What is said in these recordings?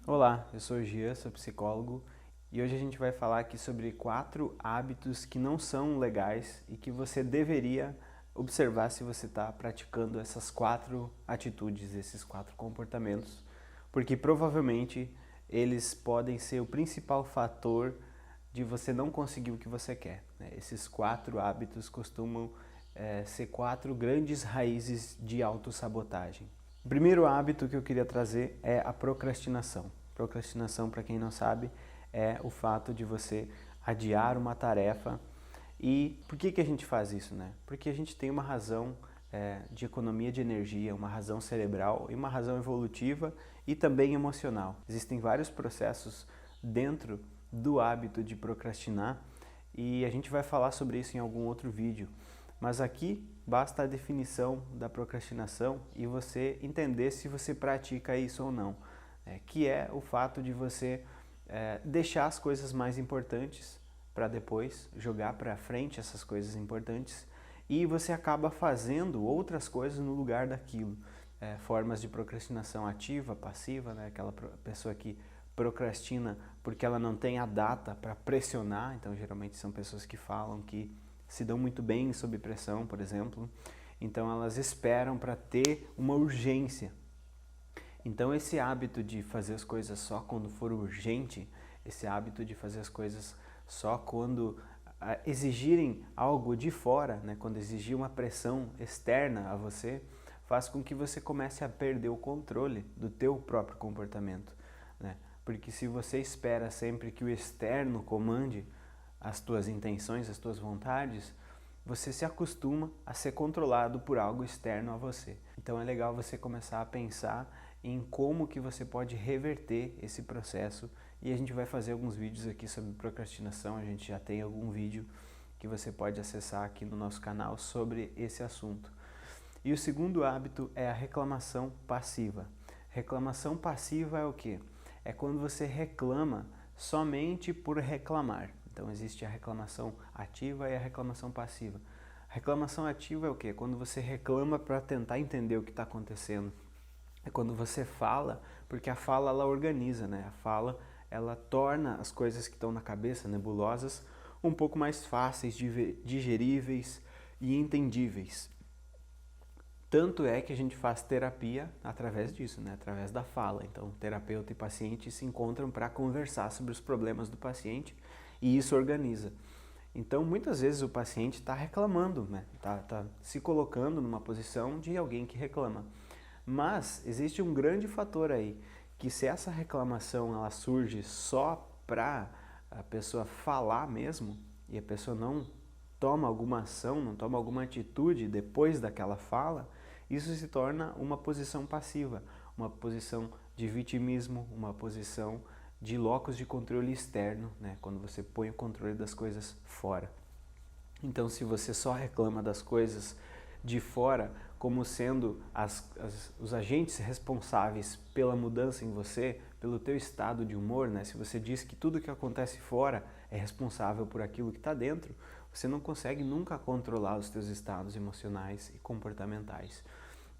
Olá, eu sou o Gian, sou psicólogo e hoje a gente vai falar aqui sobre 4 hábitos que não são legais e que você deveria observar se você está praticando essas 4 atitudes, esses 4 comportamentos, porque provavelmente eles podem ser o principal fator de você não conseguir o que você quer, né? Esses 4 hábitos costumam ser 4 grandes raízes de autossabotagem. O primeiro hábito que eu queria trazer é a procrastinação. Procrastinação, para quem não sabe, é o fato de você adiar uma tarefa. E por que a gente faz isso, né? Porque a gente tem uma razão de economia de energia, uma razão cerebral e uma razão evolutiva e também emocional. Existem vários processos dentro do hábito de procrastinar e a gente vai falar sobre isso em algum outro vídeo. Mas aqui basta a definição da procrastinação e você entender se você pratica isso ou não, que é o fato de você deixar as coisas mais importantes para depois, jogar para frente essas coisas importantes e você acaba fazendo outras coisas no lugar daquilo. Formas de procrastinação ativa, passiva, né? Aquela pessoa que procrastina porque ela não tem a data para pressionar, então geralmente são pessoas que falam que se dão muito bem sob pressão, por exemplo, então elas esperam para ter uma urgência. Então esse hábito de fazer as coisas só quando for urgente, esse hábito de fazer as coisas só quando exigirem algo de fora, né, quando exigir uma pressão externa a você, faz com que você comece a perder o controle do teu próprio comportamento, né? Porque se você espera sempre que o externo comande as tuas intenções, as tuas vontades, você se acostuma a ser controlado por algo externo a você. Então é legal você começar a pensar em como que você pode reverter esse processo e a gente vai fazer alguns vídeos aqui sobre procrastinação, a gente já tem algum vídeo que você pode acessar aqui no nosso canal sobre esse assunto. E o segundo hábito é a reclamação passiva. Reclamação passiva é o quê? É quando você reclama somente por reclamar. Então existe a reclamação ativa e a reclamação passiva. A reclamação ativa é o quê? Quando você reclama para tentar entender o que está acontecendo. É quando você fala, porque a fala ela organiza, né? A fala ela torna as coisas que estão na cabeça, nebulosas, um pouco mais fáceis, digeríveis e entendíveis. Tanto é que a gente faz terapia através disso, né? Através da fala. Então, terapeuta e paciente se encontram para conversar sobre os problemas do paciente e isso organiza. Então, muitas vezes o paciente está reclamando, né? Tá se colocando numa posição de alguém que reclama. Mas existe um grande fator aí, que se essa reclamação ela surge só para a pessoa falar mesmo, e a pessoa não toma alguma ação, não toma alguma atitude depois daquela fala, isso se torna uma posição passiva, uma posição de vitimismo, uma posição de locus de controle externo, né? Quando você põe o controle das coisas fora. Então, se você só reclama das coisas de fora como sendo os agentes responsáveis pela mudança em você, pelo teu estado de humor, né? Se você diz que tudo que acontece fora é responsável por aquilo que está dentro, você não consegue nunca controlar os teus estados emocionais e comportamentais.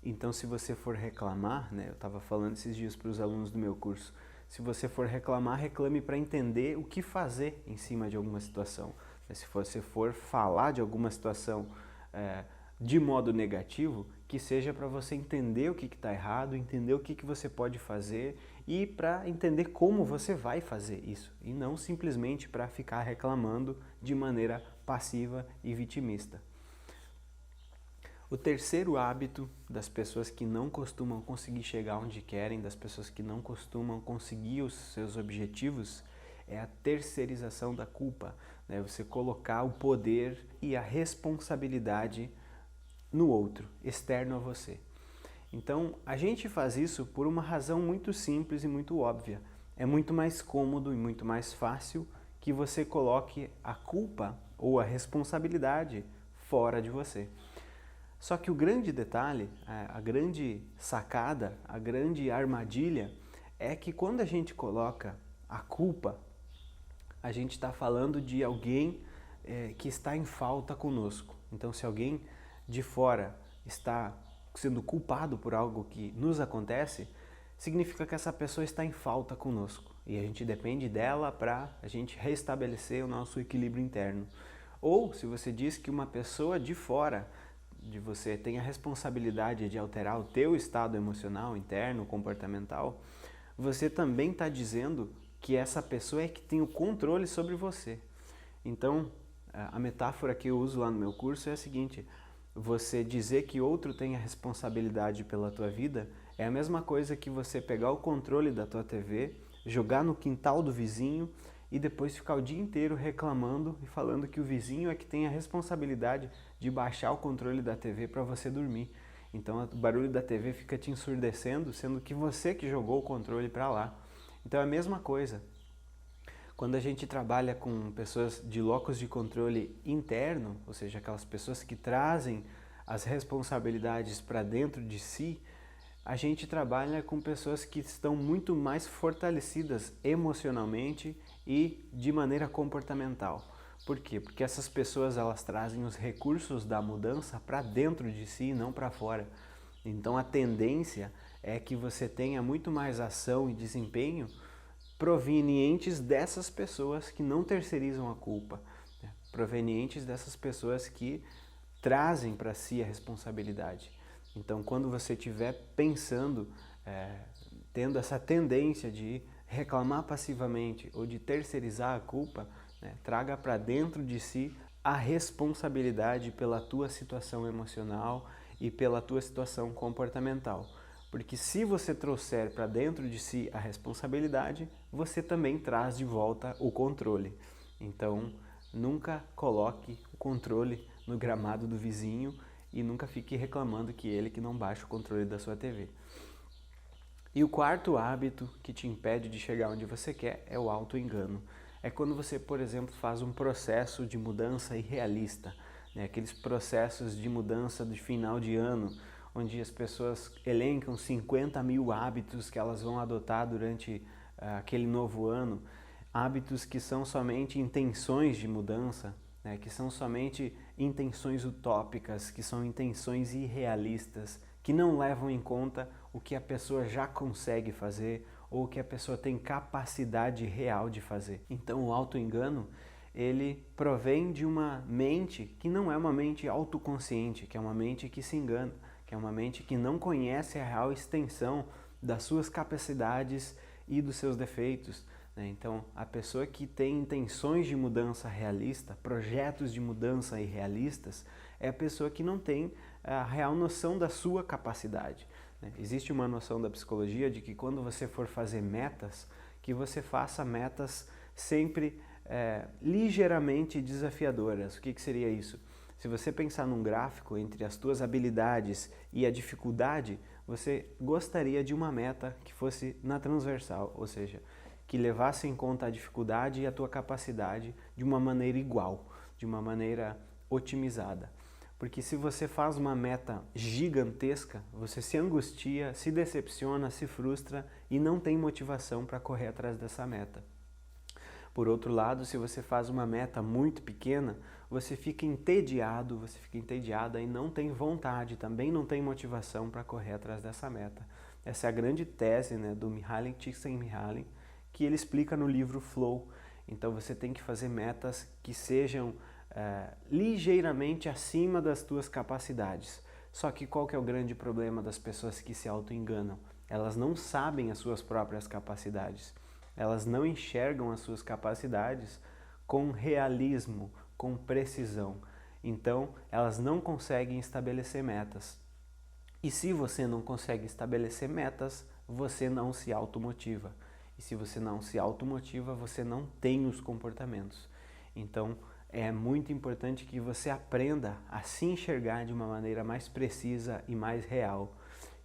Então, se você for reclamar, né? Eu estava falando esses dias para os alunos do meu curso, se você for reclamar, reclame para entender o que fazer em cima de alguma situação. Se você for falar de alguma situação de modo negativo, que seja para você entender o que está errado, entender o que você pode fazer e para entender como você vai fazer isso. E não simplesmente para ficar reclamando de maneira passiva e vitimista. O terceiro hábito das pessoas que não costumam conseguir chegar onde querem, das pessoas que não costumam conseguir os seus objetivos, é a terceirização da culpa, né? Você colocar o poder e a responsabilidade no outro, externo a você. Então, a gente faz isso por uma razão muito simples e muito óbvia. É muito mais cômodo e muito mais fácil que você coloque a culpa ou a responsabilidade fora de você. Só que o grande detalhe, a grande sacada, a grande armadilha é que quando a gente coloca a culpa, a gente está falando de alguém que está em falta conosco. Então, se alguém de fora está sendo culpado por algo que nos acontece, significa que essa pessoa está em falta conosco e a gente depende dela para a gente restabelecer o nosso equilíbrio interno. Ou se você diz que uma pessoa de fora de você tem a responsabilidade de alterar o teu estado emocional, interno, comportamental, você também está dizendo que essa pessoa é que tem o controle sobre você. Então, a metáfora que eu uso lá no meu curso é a seguinte: você dizer que outro tem a responsabilidade pela tua vida é a mesma coisa que você pegar o controle da tua TV, jogar no quintal do vizinho e depois ficar o dia inteiro reclamando e falando que o vizinho é que tem a responsabilidade de baixar o controle da TV para você dormir. Então o barulho da TV fica te ensurdecendo, sendo que você que jogou o controle para lá. Então é a mesma coisa. Quando a gente trabalha com pessoas de locus de controle interno, ou seja, aquelas pessoas que trazem as responsabilidades para dentro de si, a gente trabalha com pessoas que estão muito mais fortalecidas emocionalmente e de maneira comportamental. Por quê? Porque essas pessoas elas trazem os recursos da mudança para dentro de si e não para fora. Então a tendência é que você tenha muito mais ação e desempenho provenientes dessas pessoas que não terceirizam a culpa, né? Provenientes dessas pessoas que trazem para si a responsabilidade. Então, quando você estiver pensando, tendo essa tendência de reclamar passivamente ou de terceirizar a culpa, né, traga para dentro de si a responsabilidade pela tua situação emocional e pela tua situação comportamental. Porque se você trouxer para dentro de si a responsabilidade, você também traz de volta o controle. Então, nunca coloque o controle no gramado do vizinho e nunca fique reclamando que ele que não baixa o controle da sua TV. E o quarto hábito que te impede de chegar onde você quer é o auto-engano. É quando você, por exemplo, faz um processo de mudança irrealista, né? Aqueles processos de mudança de final de ano, onde as pessoas elencam 50 mil hábitos que elas vão adotar durante aquele novo ano, hábitos que são somente intenções de mudança, né, que são somente intenções utópicas, que são intenções irrealistas, que não levam em conta o que a pessoa já consegue fazer ou o que a pessoa tem capacidade real de fazer. Então o auto-engano, ele provém de uma mente que não é uma mente autoconsciente, que é uma mente que se engana, que é uma mente que não conhece a real extensão das suas capacidades e dos seus defeitos, né? Então, a pessoa que tem intenções de mudança realista, projetos de mudança irrealistas, é a pessoa que não tem a real noção da sua capacidade, né? Existe uma noção da psicologia de que quando você for fazer metas, que você faça metas sempre ligeiramente desafiadoras. O que seria isso? Se você pensar num gráfico entre as tuas habilidades e a dificuldade, você gostaria de uma meta que fosse na transversal, ou seja, que levasse em conta a dificuldade e a tua capacidade de uma maneira igual, de uma maneira otimizada. Porque se você faz uma meta gigantesca, você se angustia, se decepciona, se frustra e não tem motivação para correr atrás dessa meta. Por outro lado, se você faz uma meta muito pequena, você fica entediada e não tem vontade, também não tem motivação para correr atrás dessa meta. Essa é a grande tese, né, do Mihaly Csikszentmihalyi, que ele explica no livro Flow. Então você tem que fazer metas que sejam ligeiramente acima das tuas capacidades. Só que qual que é o grande problema das pessoas que se auto-enganam? Elas não sabem as suas próprias capacidades. Elas não enxergam as suas capacidades com realismo, com precisão. Então, elas não conseguem estabelecer metas. E se você não consegue estabelecer metas, você não se automotiva. E se você não se automotiva, você não tem os comportamentos. Então, é muito importante que você aprenda a se enxergar de uma maneira mais precisa e mais real.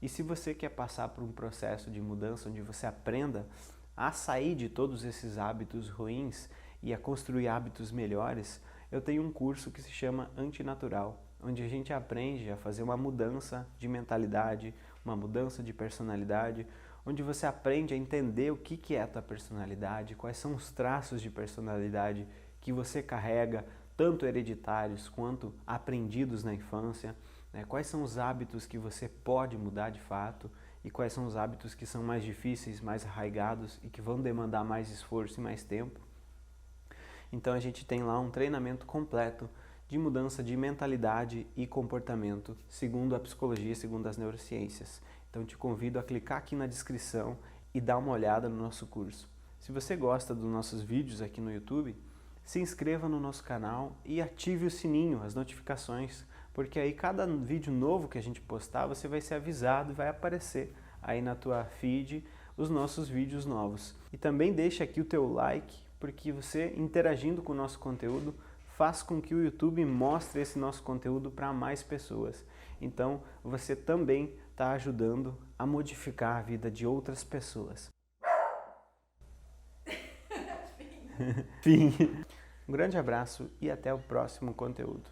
E se você quer passar por um processo de mudança onde você aprenda a sair de todos esses hábitos ruins e a construir hábitos melhores, eu tenho um curso que se chama Antinatural, onde a gente aprende a fazer uma mudança de mentalidade, uma mudança de personalidade, onde você aprende a entender o que é a tua personalidade, quais são os traços de personalidade que você carrega, tanto hereditários quanto aprendidos na infância, né? Quais são os hábitos que você pode mudar de fato e quais são os hábitos que são mais difíceis, mais arraigados e que vão demandar mais esforço e mais tempo. Então a gente tem lá um treinamento completo de mudança de mentalidade e comportamento, segundo a psicologia, segundo as neurociências. Então te convido a clicar aqui na descrição e dar uma olhada no nosso curso. Se você gosta dos nossos vídeos aqui no YouTube, se inscreva no nosso canal e ative o sininho, as notificações, porque aí cada vídeo novo que a gente postar, você vai ser avisado e vai aparecer aí na tua feed os nossos vídeos novos. E também deixa aqui o teu like, porque você interagindo com o nosso conteúdo faz com que o YouTube mostre esse nosso conteúdo para mais pessoas. Então você também está ajudando a modificar a vida de outras pessoas. Fim. Um grande abraço e até o próximo conteúdo.